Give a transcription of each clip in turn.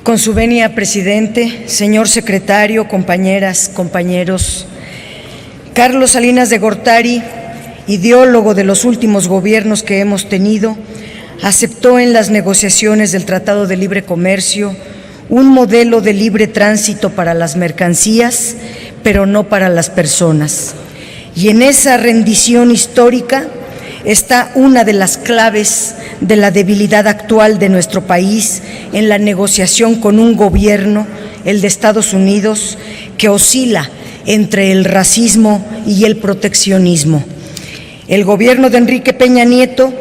Con su venia, presidente, señor secretario, compañeras, compañeros, Carlos Salinas de Gortari, ideólogo de los últimos gobiernos que hemos tenido, aceptó en las negociaciones del Tratado de Libre Comercio un modelo de libre tránsito para las mercancías, pero no para las personas. Y en esa rendición histórica está una de las claves de la debilidad actual de nuestro país en la negociación con un gobierno, el de Estados Unidos, que oscila entre el racismo y el proteccionismo. El gobierno de Enrique Peña Nieto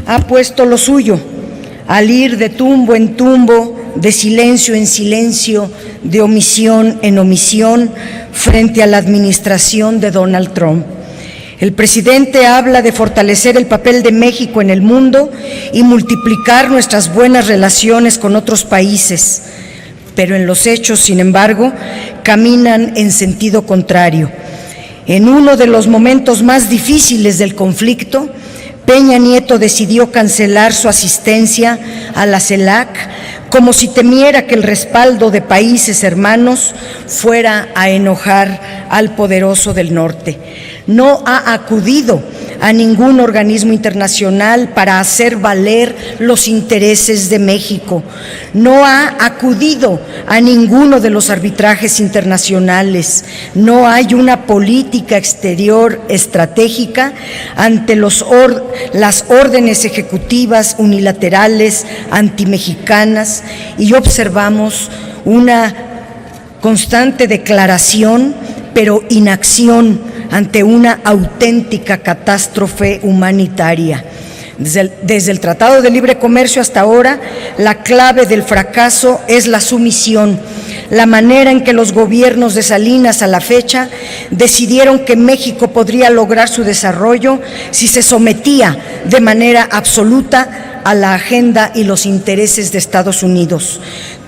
ha puesto lo suyo al ir de tumbo en tumbo, de silencio en silencio, de omisión en omisión frente a la administración de Donald Trump. El presidente habla de fortalecer el papel de México en el mundo y multiplicar nuestras buenas relaciones con otros países, pero en los hechos, sin embargo, caminan en sentido contrario. En uno de los momentos más difíciles del conflicto, Peña Nieto decidió cancelar su asistencia a la CELAC como si temiera que el respaldo de países hermanos fuera a enojar al poderoso del norte. No ha acudido a ningún organismo internacional para hacer valer los intereses de México. No ha acudido a ninguno de los arbitrajes internacionales. No hay una política exterior estratégica ante las órdenes ejecutivas unilaterales antimexicanas, y observamos una constante declaración, pero inacción ante una auténtica catástrofe humanitaria. Desde el Tratado de Libre Comercio hasta ahora, la clave del fracaso es la sumisión, la manera en que los gobiernos de Salinas a la fecha decidieron que México podría lograr su desarrollo si se sometía de manera absoluta a la agenda y los intereses de Estados Unidos.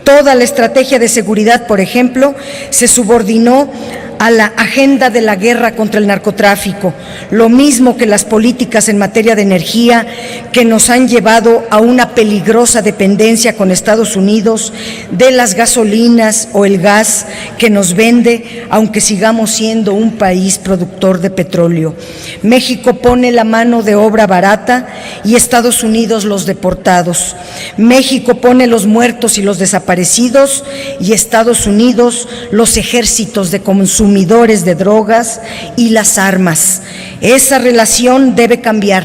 Toda la estrategia de seguridad, por ejemplo, se subordinó a la agenda de la guerra contra el narcotráfico, lo mismo que las políticas en materia de energía que nos han llevado a una peligrosa dependencia con Estados Unidos de las gasolinas o el gas que nos vende, aunque sigamos siendo un país productor de petróleo. México pone la mano de obra barata y Estados Unidos los deportados. México pone los muertos y los desaparecidos y Estados Unidos los ejércitos de consumidores de drogas y las armas. Esa relación debe cambiar.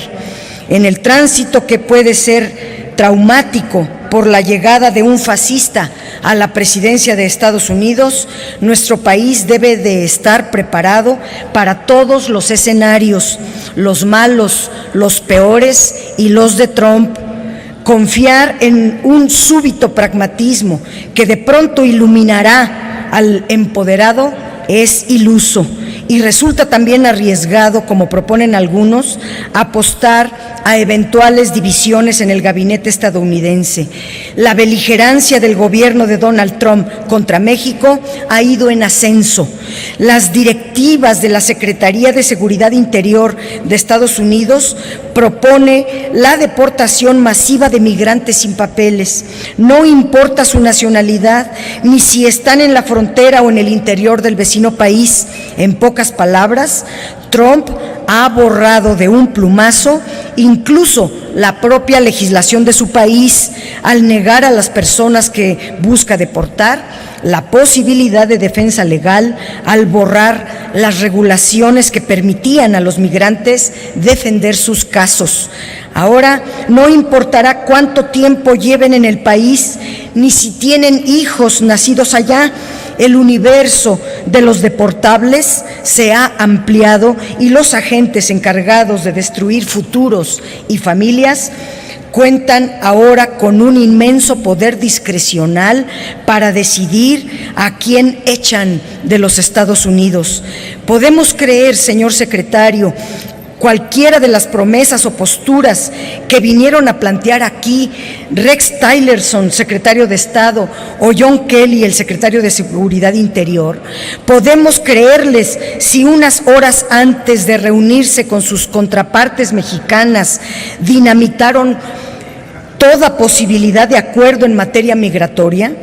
En el tránsito que puede ser traumático por la llegada de un fascista a la presidencia de Estados Unidos, nuestro país debe de estar preparado para todos los escenarios, los malos, los peores y los de Trump. Confiar en un súbito pragmatismo que de pronto iluminará al empoderado es iluso y resulta también arriesgado, como proponen algunos, apostar a eventuales divisiones en el gabinete estadounidense. La beligerancia del gobierno de Donald Trump contra México ha ido en ascenso. Las directivas de la Secretaría de Seguridad Interior de Estados Unidos propone la deportación masiva de migrantes sin papeles. No importa su nacionalidad, ni si están en la frontera o en el interior del vecino país. En pocas palabras, Trump ha borrado de un plumazo incluso la propia legislación de su país al negar a las personas que busca deportar la posibilidad de defensa legal, al borrar las regulaciones que permitían a los migrantes defender sus casos. Ahora no importará cuánto tiempo lleven en el país, ni si tienen hijos nacidos allá. El universo de los deportables se ha ampliado y los agentes encargados de destruir futuros y familias cuentan ahora con un inmenso poder discrecional para decidir a quién echan de los Estados Unidos. Podemos creer, señor secretario, cualquiera de las promesas o posturas que vinieron a plantear aquí Rex Tillerson, secretario de Estado, o John Kelly, el secretario de Seguridad Interior. Podemos creerles si unas horas antes de reunirse con sus contrapartes mexicanas dinamitaron toda posibilidad de acuerdo en materia migratoria.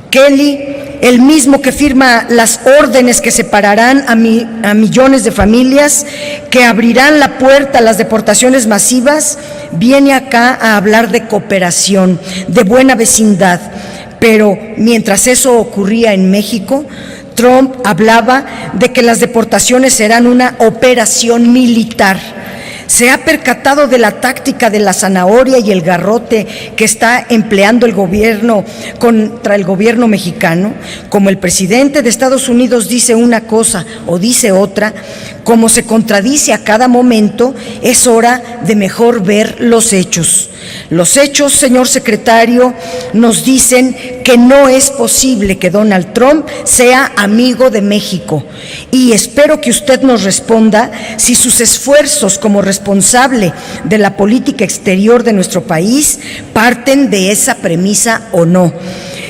Kelly, el mismo que firma las órdenes que separarán a millones de familias, que abrirán la puerta a las deportaciones masivas, viene acá a hablar de cooperación, de buena vecindad. Pero mientras eso ocurría en México, Trump hablaba de que las deportaciones serán una operación militar. ¿Se ha percatado de la táctica de la zanahoria y el garrote que está empleando el gobierno contra el gobierno mexicano? Como el presidente de Estados Unidos dice una cosa o dice otra, como se contradice a cada momento, es hora de mejor ver los hechos. Los hechos, señor secretario, nos dicen que no es posible que Donald Trump sea amigo de México. Y espero que usted nos responda si sus esfuerzos como responsable de la política exterior de nuestro país parten de esa premisa o no.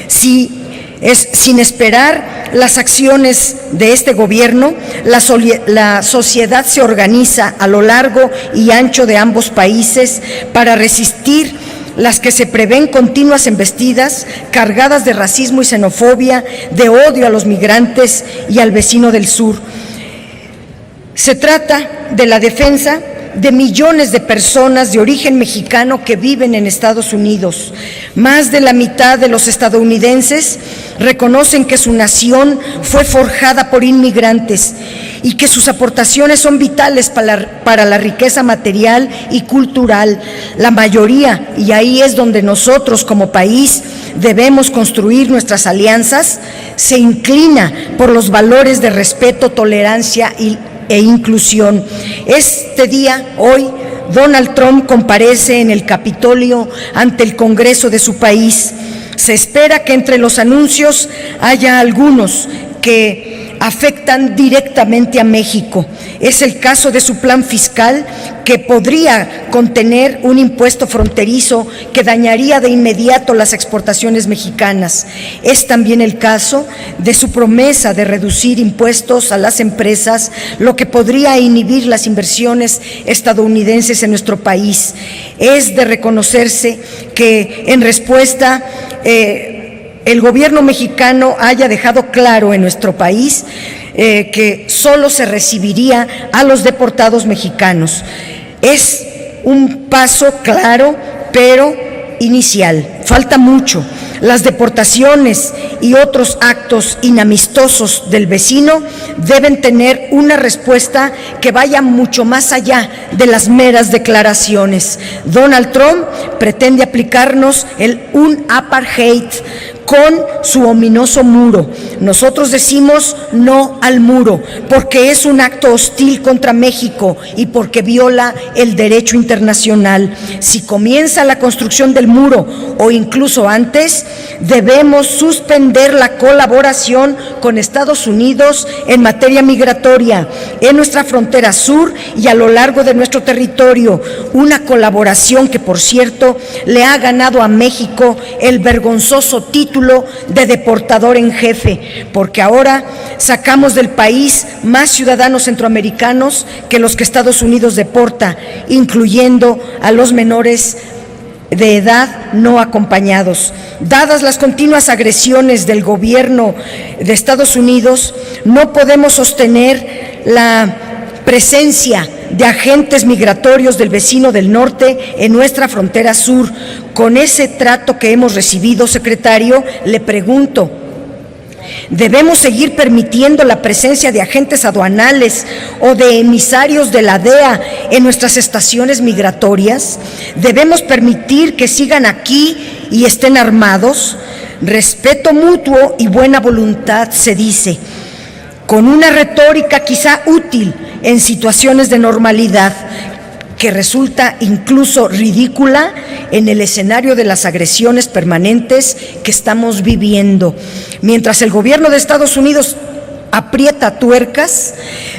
Sin esperar las acciones de este gobierno, la sociedad se organiza a lo largo y ancho de ambos países para resistir las que se prevén continuas embestidas cargadas de racismo y xenofobia, de odio a los migrantes y al vecino del sur. Se trata de la defensa de millones de personas de origen mexicano que viven en Estados Unidos. Más de la mitad de los estadounidenses reconocen que su nación fue forjada por inmigrantes y que sus aportaciones son vitales para la riqueza material y cultural. La mayoría, y ahí es donde nosotros como país debemos construir nuestras alianzas, se inclina por los valores de respeto, tolerancia e inclusión. Este día, hoy, Donald Trump comparece en el Capitolio ante el Congreso de su país. Se espera que entre los anuncios haya algunos que afectan directamente a México. Es el caso de su plan fiscal, que podría contener un impuesto fronterizo que dañaría de inmediato las exportaciones mexicanas. Es también el caso de su promesa de reducir impuestos a las empresas, lo que podría inhibir las inversiones estadounidenses en nuestro país. Es de reconocerse que en respuesta el gobierno mexicano haya dejado claro en nuestro país que solo se recibiría a los deportados mexicanos. Es un paso claro, pero inicial. Falta mucho. Las deportaciones y otros actos inamistosos del vecino deben tener una respuesta que vaya mucho más allá de las meras declaraciones. Donald Trump pretende aplicarnos un apartheid con su ominoso muro. Nosotros decimos no al muro, porque es un acto hostil contra México y porque viola el derecho internacional. Si comienza la construcción del muro o incluso antes, debemos suspender la colaboración con Estados Unidos en materia migratoria, en nuestra frontera sur y a lo largo de nuestro territorio. Una colaboración que, por cierto, le ha ganado a México el vergonzoso título de deportador en jefe, porque ahora sacamos del país más ciudadanos centroamericanos que los que Estados Unidos deporta, incluyendo a los menores de edad no acompañados. Dadas las continuas agresiones del gobierno de Estados Unidos, no podemos sostener la presencia de agentes migratorios del vecino del norte en nuestra frontera sur. Con ese trato que hemos recibido, secretario, le pregunto, ¿debemos seguir permitiendo la presencia de agentes aduanales o de emisarios de la DEA en nuestras estaciones migratorias? ¿Debemos permitir que sigan aquí y estén armados? Respeto mutuo y buena voluntad, se dice, con una retórica quizá útil en situaciones de normalidad, que resulta incluso ridícula en el escenario de las agresiones permanentes que estamos viviendo. Mientras el gobierno de Estados Unidos aprieta tuercas,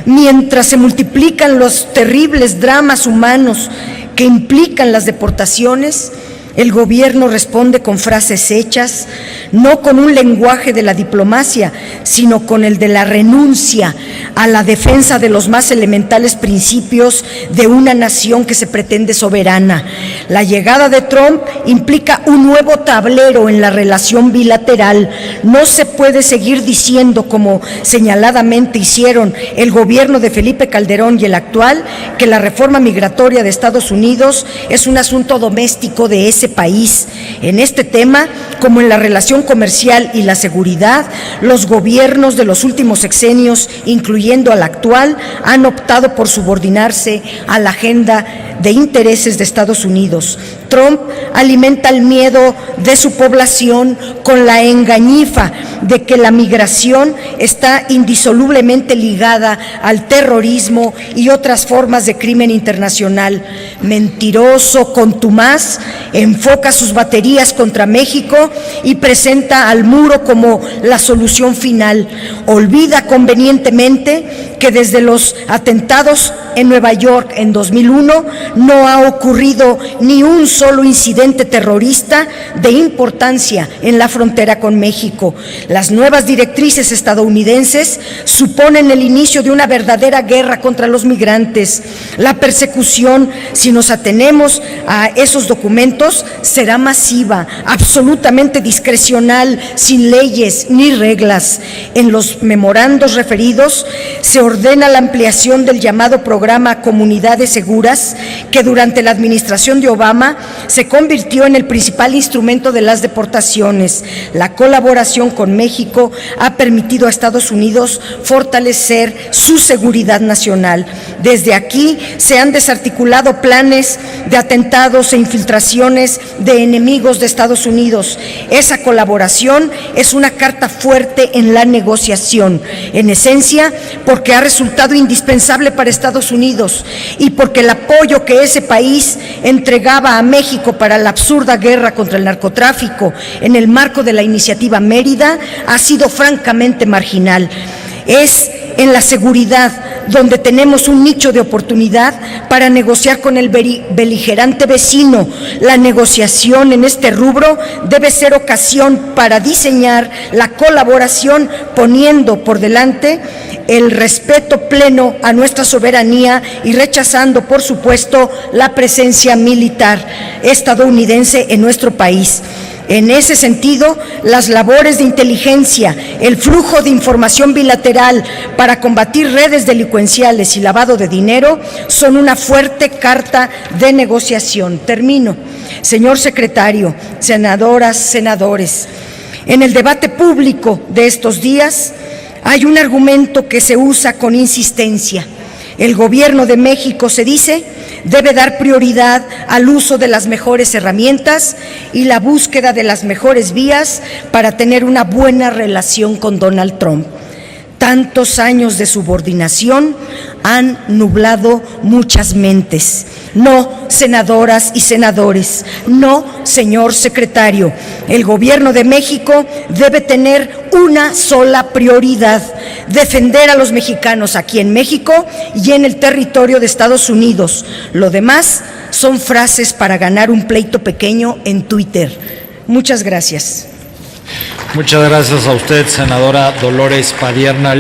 mientras se multiplican los terribles dramas humanos que implican las deportaciones, el gobierno responde con frases hechas, no con un lenguaje de la diplomacia, sino con el de la renuncia a la defensa de los más elementales principios de una nación que se pretende soberana. La llegada de Trump implica un nuevo tablero en la relación bilateral. No se puede seguir diciendo, como señaladamente hicieron el gobierno de Felipe Calderón y el actual, que la reforma migratoria de Estados Unidos es un asunto doméstico de ese país. En este tema, como en la relación comercial y la seguridad, los gobiernos de los últimos sexenios, incluyendo al actual, han optado por subordinarse a la agenda de intereses de Estados Unidos. Trump alimenta el miedo de su población con la engañifa de que la migración está indisolublemente ligada al terrorismo y otras formas de crimen internacional. Mentiroso, contumaz, enfoca sus baterías contra México y presenta al muro como la solución final. Olvida convenientemente que desde los atentados en Nueva York en 2001 no ha ocurrido ni un solo incidente terrorista de importancia en la frontera con México. Las nuevas directrices estadounidenses suponen el inicio de una verdadera guerra contra los migrantes. La persecución, si nos atenemos a esos documentos, será masiva, absolutamente discrecional, sin leyes ni reglas. En los memorandos referidos se ordena la ampliación del llamado programa Comunidades Seguras, que durante la administración de Obama se convirtió en el principal instrumento de las deportaciones. La colaboración con México ha permitido a Estados Unidos fortalecer su seguridad nacional. Desde aquí se han desarticulado planes de atentados e infiltraciones de enemigos de Estados Unidos. Esa colaboración es una carta fuerte en la negociación, en esencia porque ha resultado indispensable para Estados Unidos y porque el apoyo que ese país entregaba a México para la absurda guerra contra el narcotráfico en el marco de la iniciativa Mérida ha sido francamente marginal. Es en la seguridad donde tenemos un nicho de oportunidad para negociar con el beligerante vecino. La negociación en este rubro debe ser ocasión para diseñar la colaboración, poniendo por delante el respeto pleno a nuestra soberanía y rechazando, por supuesto, la presencia militar estadounidense en nuestro país. En ese sentido, las labores de inteligencia, el flujo de información bilateral para combatir redes delincuenciales y lavado de dinero son una fuerte carta de negociación. Termino. Señor secretario, senadoras, senadores, en el debate público de estos días hay un argumento que se usa con insistencia. El gobierno de México, se dice, debe dar prioridad al uso de las mejores herramientas y la búsqueda de las mejores vías para tener una buena relación con Donald Trump. Tantos años de subordinación han nublado muchas mentes. No, senadoras y senadores, no, señor secretario. El gobierno de México debe tener una sola prioridad: defender a los mexicanos aquí en México y en el territorio de Estados Unidos. Lo demás son frases para ganar un pleito pequeño en Twitter. Muchas gracias. Muchas gracias a usted, senadora Dolores Padierna.